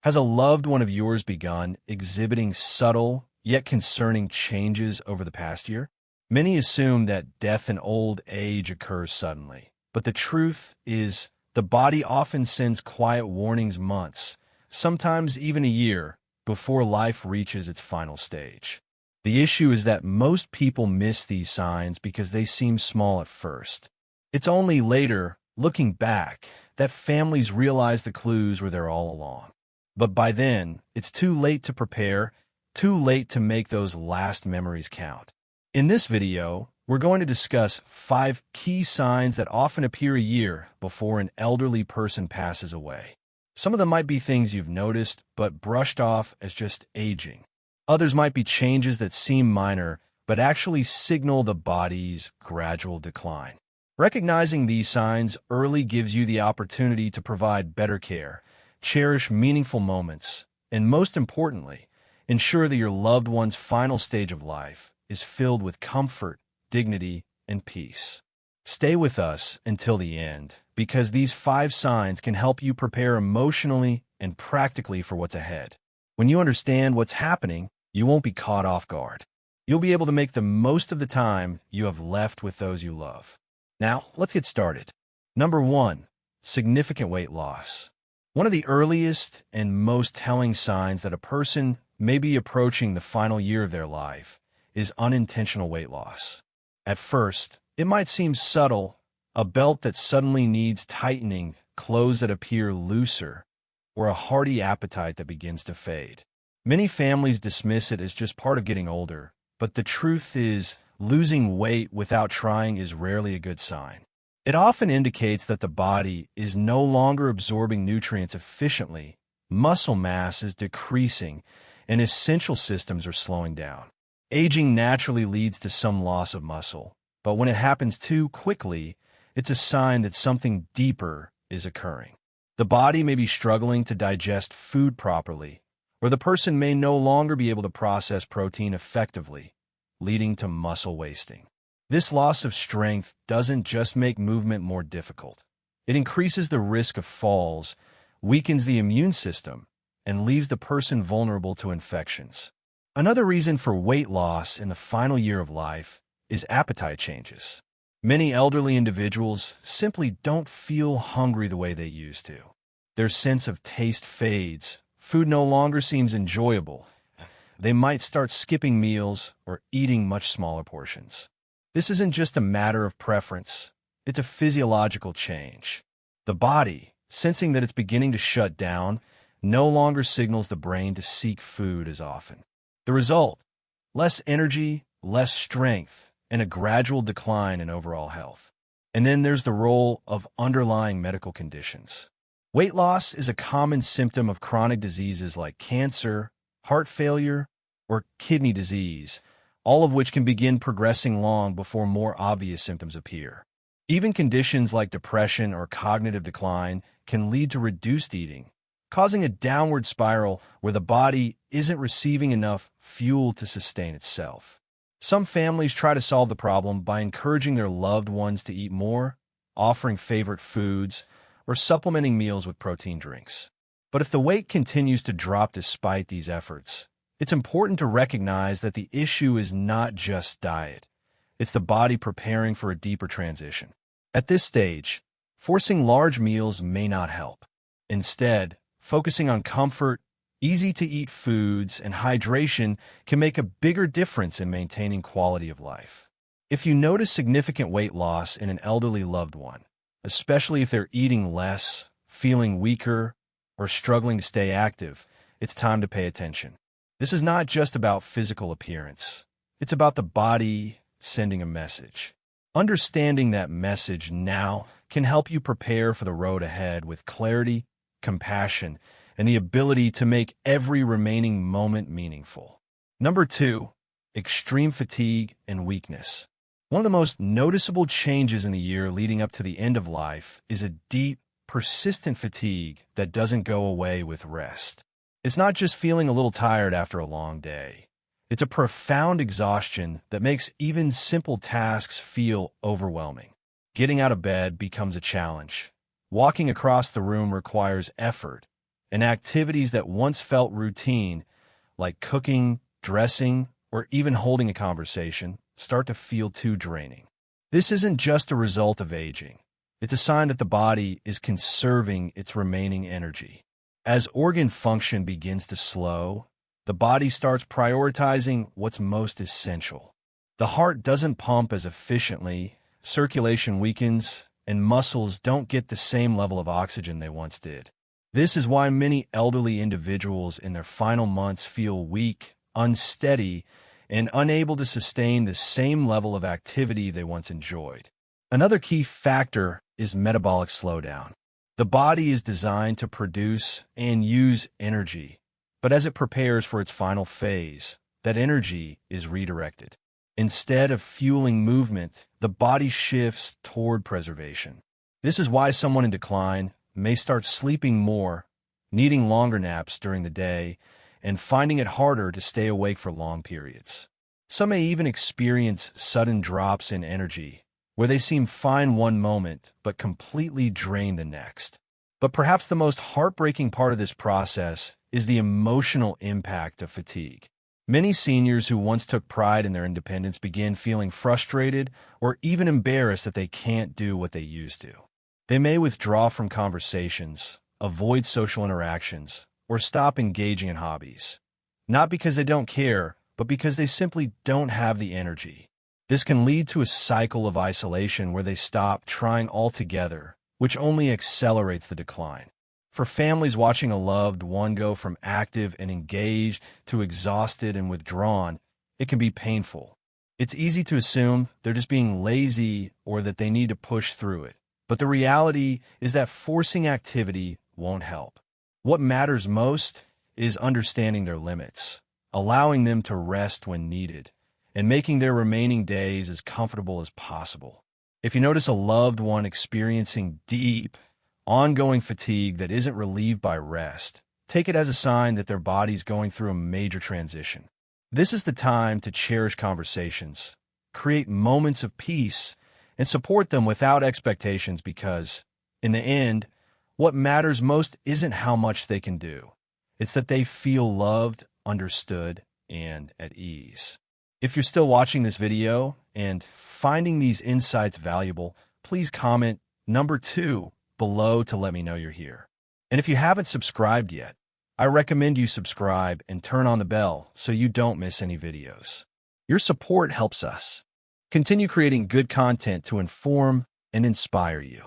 Has a loved one of yours begun exhibiting subtle yet concerning changes over the past year? Many assume that death and old age occurs suddenly, but the truth is the body often sends quiet warnings months, sometimes even a year, before life reaches its final stage. The issue is that most people miss these signs because they seem small at first. It's only later, looking back, that families realize the clues were there all along. But by then, it's too late to prepare, too late to make those last memories count. In this video, we're going to discuss 5 key signs that often appear a year before an elderly person passes away. Some of them might be things you've noticed but brushed off as just aging. Others might be changes that seem minor but actually signal the body's gradual decline. Recognizing these signs early gives you the opportunity to provide better care, cherish meaningful moments, and most importantly, ensure that your loved one's final stage of life is filled with comfort, dignity, and peace. Stay with us until the end, because these 5 signs can help you prepare emotionally and practically for what's ahead. When you understand what's happening, you won't be caught off guard. You'll be able to make the most of the time you have left with those you love. Now, let's get started. Number 1, significant weight loss. One of the earliest and most telling signs that a person may be approaching the final year of their life is unintentional weight loss. At first, it might seem subtle, a belt that suddenly needs tightening, clothes that appear looser, or a hearty appetite that begins to fade. Many families dismiss it as just part of getting older, but the truth is, losing weight without trying is rarely a good sign. It often indicates that the body is no longer absorbing nutrients efficiently, muscle mass is decreasing, and essential systems are slowing down. Aging naturally leads to some loss of muscle, but when it happens too quickly, it's a sign that something deeper is occurring. The body may be struggling to digest food properly, or the person may no longer be able to process protein effectively, leading to muscle wasting. This loss of strength doesn't just make movement more difficult. It increases the risk of falls, weakens the immune system, and leaves the person vulnerable to infections. Another reason for weight loss in the final year of life is appetite changes. Many elderly individuals simply don't feel hungry the way they used to. Their sense of taste fades, food no longer seems enjoyable. They might start skipping meals or eating much smaller portions. This isn't just a matter of preference, it's a physiological change. The body, sensing that it's beginning to shut down, no longer signals the brain to seek food as often. The result? Less energy, less strength, and a gradual decline in overall health. And then there's the role of underlying medical conditions. Weight loss is a common symptom of chronic diseases like cancer, heart failure, or kidney disease, all of which can begin progressing long before more obvious symptoms appear. Even conditions like depression or cognitive decline can lead to reduced eating, causing a downward spiral where the body isn't receiving enough fuel to sustain itself. Some families try to solve the problem by encouraging their loved ones to eat more, offering favorite foods, or supplementing meals with protein drinks. But if the weight continues to drop despite these efforts, it's important to recognize that the issue is not just diet. It's the body preparing for a deeper transition. At this stage, forcing large meals may not help. Instead, focusing on comfort, easy-to-eat foods, and hydration can make a bigger difference in maintaining quality of life. If you notice significant weight loss in an elderly loved one, especially if they're eating less, feeling weaker, or struggling to stay active, it's time to pay attention. This is not just about physical appearance. It's about the body sending a message. Understanding that message now can help you prepare for the road ahead with clarity, compassion, and the ability to make every remaining moment meaningful. Number 2, extreme fatigue and weakness. One of the most noticeable changes in the year leading up to the end of life is a deep, persistent fatigue that doesn't go away with rest. It's not just feeling a little tired after a long day. It's a profound exhaustion that makes even simple tasks feel overwhelming. Getting out of bed becomes a challenge. Walking across the room requires effort, and activities that once felt routine, like cooking, dressing, or even holding a conversation, start to feel too draining. This isn't just a result of aging. It's a sign that the body is conserving its remaining energy. As organ function begins to slow, the body starts prioritizing what's most essential. The heart doesn't pump as efficiently, circulation weakens, and muscles don't get the same level of oxygen they once did. This is why many elderly individuals in their final months feel weak, unsteady, and unable to sustain the same level of activity they once enjoyed. Another key factor is metabolic slowdown. The body is designed to produce and use energy, but as it prepares for its final phase, that energy is redirected. Instead of fueling movement, the body shifts toward preservation. This is why someone in decline may start sleeping more, needing longer naps during the day, and finding it harder to stay awake for long periods. Some may even experience sudden drops in energy, where they seem fine one moment but completely drained the next. But perhaps the most heartbreaking part of this process is the emotional impact of fatigue. Many seniors who once took pride in their independence begin feeling frustrated or even embarrassed that they can't do what they used to. They may withdraw from conversations, avoid social interactions, or stop engaging in hobbies. Not because they don't care, but because they simply don't have the energy. This can lead to a cycle of isolation where they stop trying altogether, which only accelerates the decline. For families watching a loved one go from active and engaged to exhausted and withdrawn, it can be painful. It's easy to assume they're just being lazy or that they need to push through it. But the reality is that forcing activity won't help. What matters most is understanding their limits, allowing them to rest when needed, and making their remaining days as comfortable as possible. If you notice a loved one experiencing deep, ongoing fatigue that isn't relieved by rest, take it as a sign that their body's going through a major transition. This is the time to cherish conversations, create moments of peace, and support them without expectations because, in the end, what matters most isn't how much they can do. It's that they feel loved, understood, and at ease. If you're still watching this video and finding these insights valuable, please comment number 2 below to let me know you're here. And if you haven't subscribed yet, I recommend you subscribe and turn on the bell so you don't miss any videos. Your support helps us continue creating good content to inform and inspire you.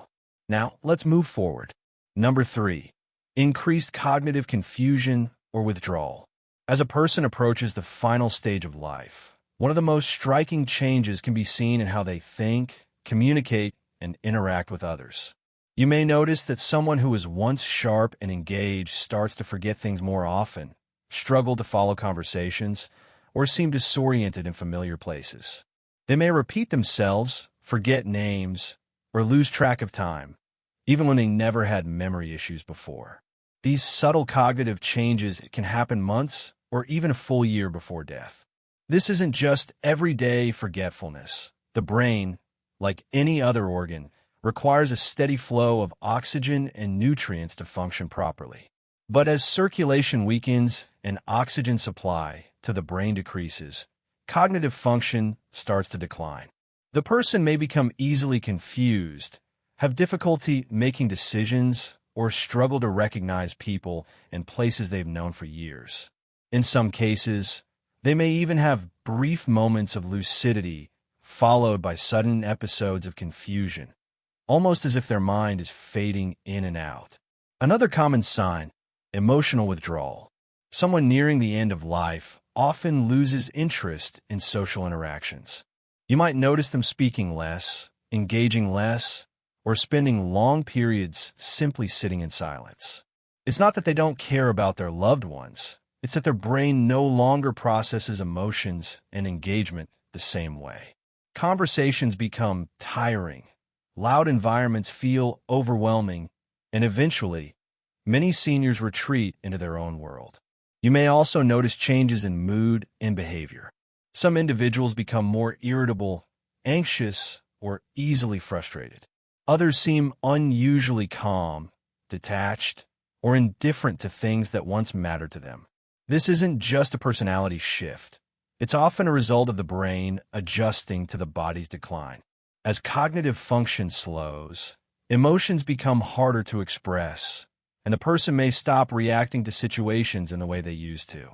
Now, let's move forward. Number 3, increased cognitive confusion or withdrawal. As a person approaches the final stage of life, one of the most striking changes can be seen in how they think, communicate, and interact with others. You may notice that someone who was once sharp and engaged starts to forget things more often, struggle to follow conversations, or seem disoriented in familiar places. They may repeat themselves, forget names, or lose track of time, even when they never had memory issues before. These subtle cognitive changes can happen months or even a full year before death. This isn't just everyday forgetfulness. The brain, like any other organ, requires a steady flow of oxygen and nutrients to function properly. But as circulation weakens and oxygen supply to the brain decreases, cognitive function starts to decline. The person may become easily confused, have difficulty making decisions, or struggle to recognize people and places they've known for years. In some cases, they may even have brief moments of lucidity followed by sudden episodes of confusion, almost as if their mind is fading in and out. Another common sign, emotional withdrawal. Someone nearing the end of life often loses interest in social interactions. You might notice them speaking less, engaging less, or spending long periods simply sitting in silence. It's not that they don't care about their loved ones. It's that their brain no longer processes emotions and engagement the same way. Conversations become tiring. Loud environments feel overwhelming, and eventually, many seniors retreat into their own world. You may also notice changes in mood and behavior. Some individuals become more irritable, anxious, or easily frustrated. Others seem unusually calm, detached, or indifferent to things that once mattered to them. This isn't just a personality shift. It's often a result of the brain adjusting to the body's decline. As cognitive function slows, emotions become harder to express, and the person may stop reacting to situations in the way they used to.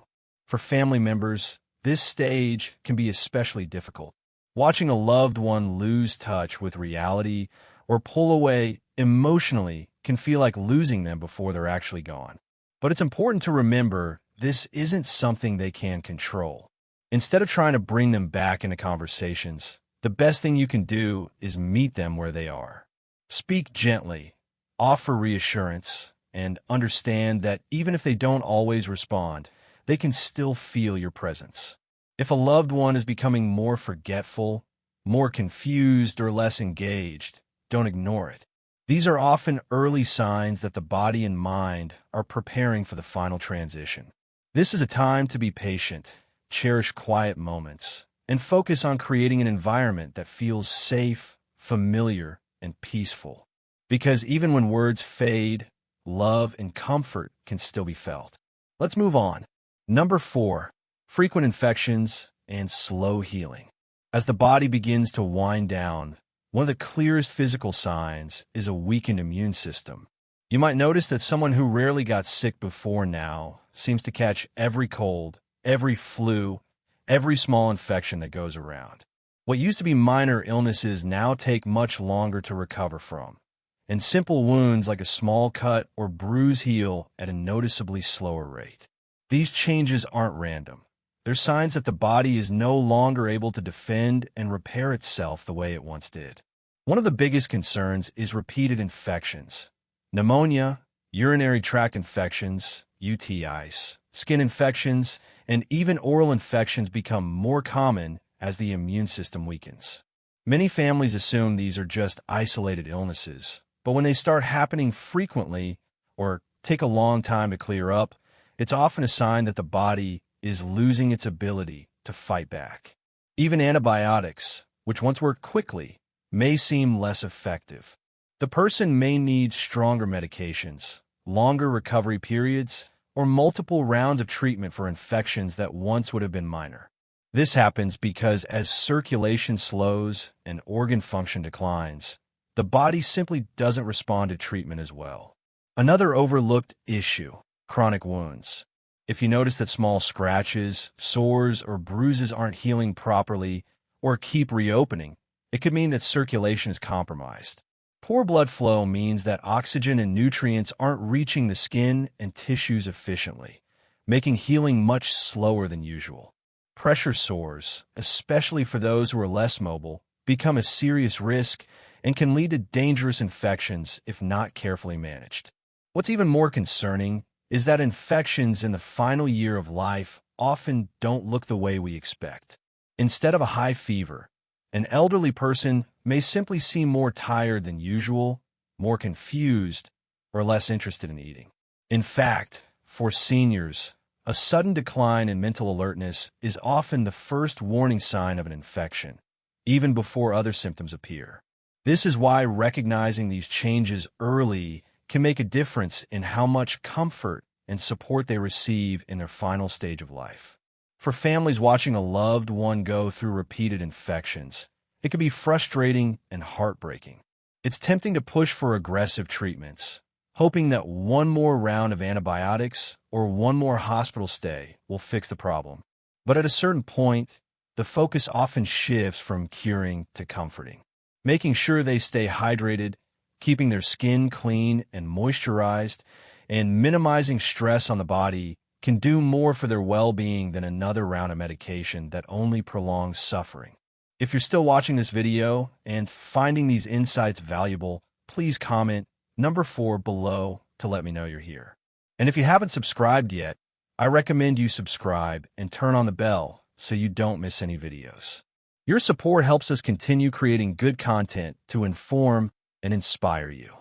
For family members, this stage can be especially difficult. Watching a loved one lose touch with reality or pull away emotionally can feel like losing them before they're actually gone. But it's important to remember this isn't something they can control. Instead of trying to bring them back into conversations, the best thing you can do is meet them where they are. Speak gently, offer reassurance, and understand that even if they don't always respond, they can still feel your presence. If a loved one is becoming more forgetful, more confused, or less engaged, don't ignore it. These are often early signs that the body and mind are preparing for the final transition. This is a time to be patient, cherish quiet moments, and focus on creating an environment that feels safe, familiar, and peaceful. Because even when words fade, love and comfort can still be felt. Let's move on. Number 4, frequent infections and slow healing. As the body begins to wind down, one of the clearest physical signs is a weakened immune system. You might notice that someone who rarely got sick before now seems to catch every cold, every flu, every small infection that goes around. What used to be minor illnesses now take much longer to recover from, and simple wounds like a small cut or bruise heal at a noticeably slower rate. These changes aren't random. They're signs that the body is no longer able to defend and repair itself the way it once did. One of the biggest concerns is repeated infections. Pneumonia, urinary tract infections, UTIs, skin infections, and even oral infections become more common as the immune system weakens. Many families assume these are just isolated illnesses, but when they start happening frequently or take a long time to clear up, it's often a sign that the body is losing its ability to fight back. Even antibiotics, which once worked quickly, may seem less effective. The person may need stronger medications, longer recovery periods, or multiple rounds of treatment for infections that once would have been minor. This happens because as circulation slows and organ function declines, the body simply doesn't respond to treatment as well. Another overlooked issue: chronic wounds. If you notice that small scratches, sores, or bruises aren't healing properly or keep reopening, it could mean that circulation is compromised. Poor blood flow means that oxygen and nutrients aren't reaching the skin and tissues efficiently, making healing much slower than usual. Pressure sores, especially for those who are less mobile, become a serious risk and can lead to dangerous infections if not carefully managed. What's even more concerning is that infections in the final year of life often don't look the way we expect. Instead of a high fever, an elderly person may simply seem more tired than usual, more confused, or less interested in eating. In fact, for seniors, a sudden decline in mental alertness is often the first warning sign of an infection, even before other symptoms appear. This is why recognizing these changes early can make a difference in how much comfort and support they receive in their final stage of life. For families watching a loved one go through repeated infections, it can be frustrating and heartbreaking. It's tempting to push for aggressive treatments, hoping that one more round of antibiotics or one more hospital stay will fix the problem. But at a certain point, the focus often shifts from curing to comforting. Making sure they stay hydrated, keeping their skin clean and moisturized, and minimizing stress on the body can do more for their well-being than another round of medication that only prolongs suffering. If you're still watching this video and finding these insights valuable, please comment number 4 below to let me know you're here. And if you haven't subscribed yet, I recommend you subscribe and turn on the bell so you don't miss any videos. Your support helps us continue creating good content to inform and inspire you.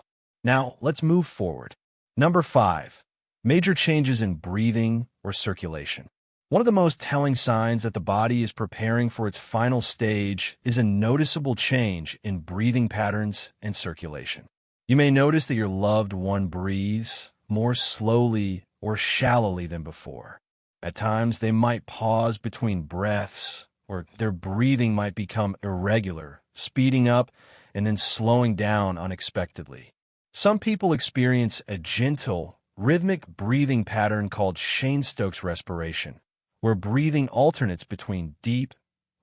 Now, let's move forward. Number 5, major changes in breathing or circulation. One of the most telling signs that the body is preparing for its final stage is a noticeable change in breathing patterns and circulation. You may notice that your loved one breathes more slowly or shallowly than before. At times, they might pause between breaths, or their breathing might become irregular, speeding up and then slowing down unexpectedly. Some people experience a gentle, rhythmic breathing pattern called Cheyne-Stokes respiration, where breathing alternates between deep,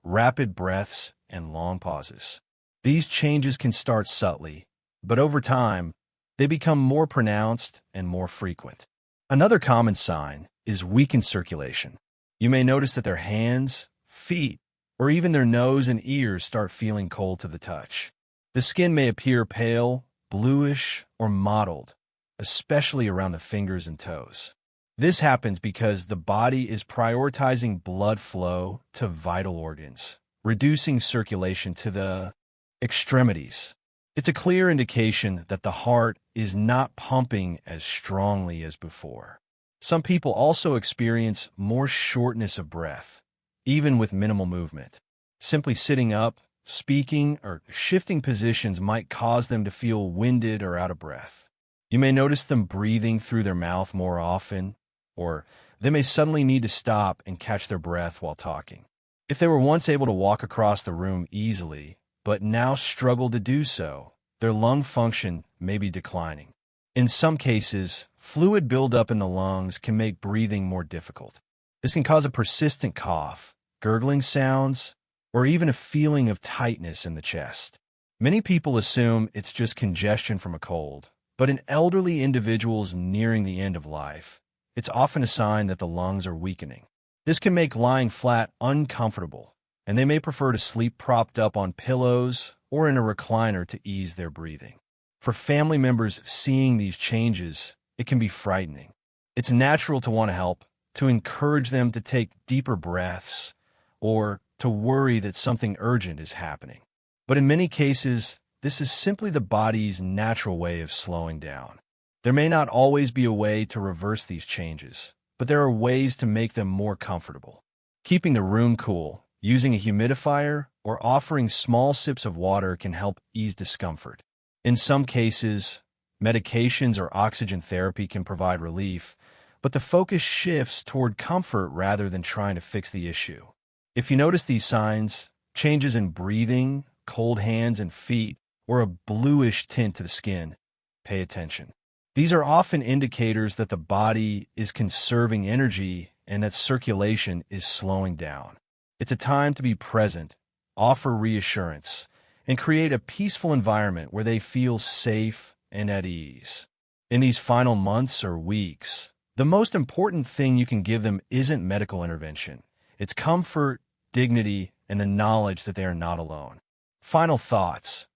rapid breaths and long pauses. These changes can start subtly, but over time, they become more pronounced and more frequent. Another common sign is weakened circulation. You may notice that their hands, feet, or even their nose and ears start feeling cold to the touch. The skin may appear pale, bluish, or mottled, especially around the fingers and toes. This happens because the body is prioritizing blood flow to vital organs, reducing circulation to the extremities. It's a clear indication that the heart is not pumping as strongly as before. Some people also experience more shortness of breath, even with minimal movement. Simply sitting up, speaking, or shifting positions might cause them to feel winded or out of breath. You may notice them breathing through their mouth more often, or they may suddenly need to stop and catch their breath while talking. If they were once able to walk across the room easily, but now struggle to do so, their lung function may be declining. In some cases, fluid buildup in the lungs can make breathing more difficult. This can cause a persistent cough, gurgling sounds, or even a feeling of tightness in the chest. Many people assume it's just congestion from a cold, but in elderly individuals nearing the end of life, it's often a sign that the lungs are weakening. This can make lying flat uncomfortable, and they may prefer to sleep propped up on pillows or in a recliner to ease their breathing. For family members seeing these changes, it can be frightening. It's natural to want to help, to encourage them to take deeper breaths, or to worry that something urgent is happening. But in many cases, this is simply the body's natural way of slowing down. There may not always be a way to reverse these changes, but there are ways to make them more comfortable. Keeping the room cool, using a humidifier, or offering small sips of water can help ease discomfort. In some cases, medications or oxygen therapy can provide relief, but the focus shifts toward comfort rather than trying to fix the issue. If you notice these signs, changes in breathing, cold hands and feet, or a bluish tint to the skin, pay attention. These are often indicators that the body is conserving energy and that circulation is slowing down. It's a time to be present, offer reassurance, and create a peaceful environment where they feel safe and at ease. In these final months or weeks, the most important thing you can give them isn't medical intervention. It's comfort, dignity, and the knowledge that they are not alone. Final thoughts.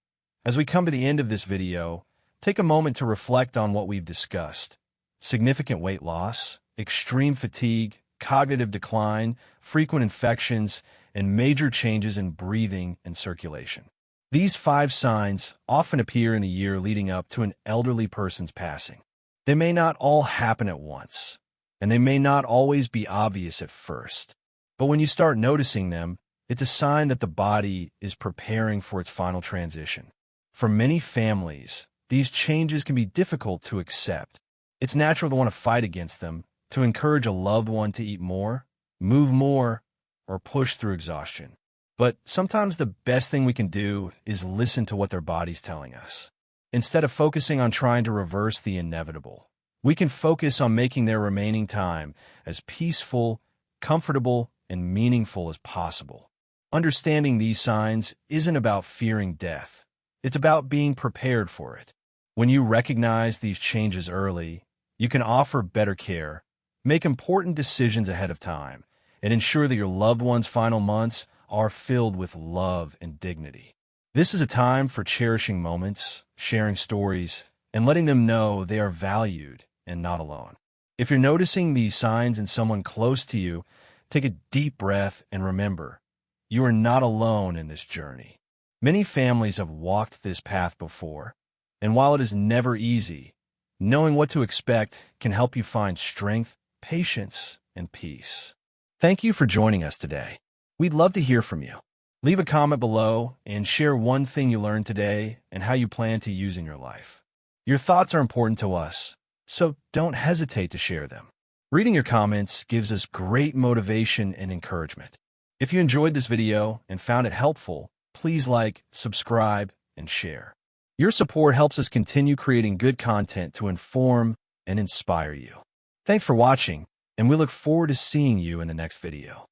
As we come to the end of this video, take a moment to reflect on what we've discussed. Significant weight loss, extreme fatigue, cognitive decline, frequent infections, and major changes in breathing and circulation. These 5 signs often appear in the year leading up to an elderly person's passing. They may not all happen at once, and they may not always be obvious at first. But when you start noticing them, it's a sign that the body is preparing for its final transition. For many families, these changes can be difficult to accept. It's natural to want to fight against them, to encourage a loved one to eat more, move more, or push through exhaustion. But sometimes the best thing we can do is listen to what their body's telling us. Instead of focusing on trying to reverse the inevitable, we can focus on making their remaining time as peaceful, comfortable, and meaningful as possible. Understanding these signs isn't about fearing death. It's about being prepared for it. When you recognize these changes early, you can offer better care, make important decisions ahead of time, and ensure that your loved one's final months are filled with love and dignity. This is a time for cherishing moments, sharing stories, and letting them know they are valued and not alone. If you're noticing these signs in someone close to you, take a deep breath and remember, you are not alone in this journey. Many families have walked this path before, and while it is never easy, knowing what to expect can help you find strength, patience, and peace. Thank you for joining us today. We'd love to hear from you. Leave a comment below and share one thing you learned today and how you plan to use in your life. Your thoughts are important to us, so don't hesitate to share them. Reading your comments gives us great motivation and encouragement. If you enjoyed this video and found it helpful, please like, subscribe, and share. Your support helps us continue creating good content to inform and inspire you. Thanks for watching, and we look forward to seeing you in the next video.